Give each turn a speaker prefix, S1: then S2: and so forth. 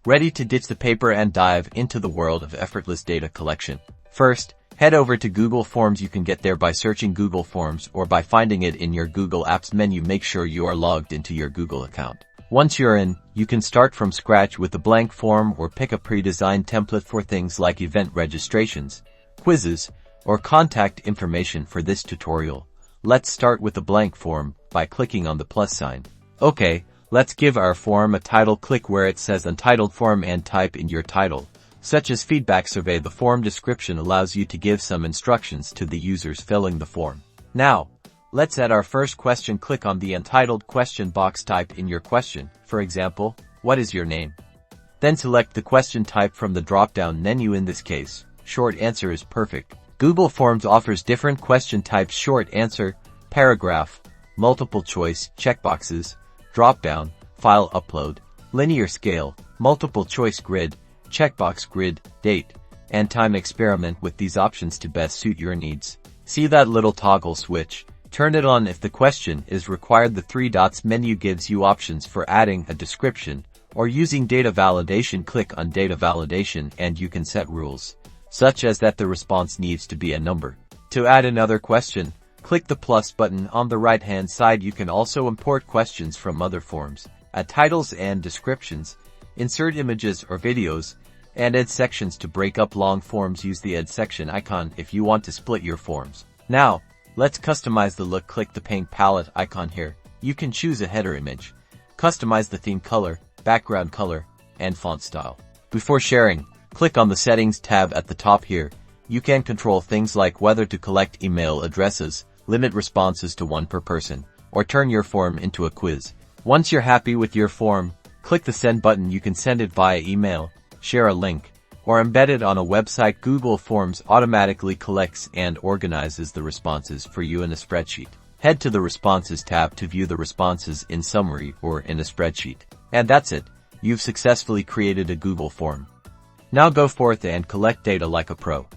S1: Ready to ditch the paper and dive into the world of effortless data collection? First, head over to Google Forms. You can get there by searching Google Forms or by finding it in your Google Apps menu. Make sure you are logged into your Google account. Once you're in, you can start from scratch with a blank form or pick a pre-designed template for things like event registrations, quizzes, or contact information. For this tutorial, let's start with a blank form by clicking on the plus sign. Okay, let's give our form a title. Click where it says Untitled Form and type in your title, such as Feedback Survey. The form description allows you to give some instructions to the users filling the form. Now, let's add our first question. Click on the Entitled question box. Type in your question, for example, what is your name? Then select the question type from the drop-down menu. In this case, short answer is perfect. Google Forms offers different question types: short answer, paragraph, multiple choice, checkboxes, drop-down, file upload, linear scale, multiple choice grid, checkbox grid, date, and time. Experiment with these options to best suit your needs. See that little toggle switch? Turn it on if the question is required. The three dots menu gives you options for adding a description or using data validation. Click on data validation and you can set rules, such as that the response needs to be a number. To add another question, click the plus button on the right-hand side. You can also import questions from other forms, add titles and descriptions, insert images or videos, and add sections to break up long forms. Use the add section icon if you want to split your forms. Now, let's customize the look. Click the paint palette icon here. You can choose a header image, customize the theme color, background color, and font style. Before sharing, click on the Settings tab at the top here. You can control things like whether to collect email addresses, limit responses to one per person, or turn your form into a quiz. Once you're happy with your form, click the Send button. You can send it via email, share a link, or embed it on a website. Google Forms automatically collects and organizes the responses for you in a spreadsheet. Head to the Responses tab to view the responses in summary or in a spreadsheet. And that's it. You've successfully created a Google form. Now go forth and collect data like a pro.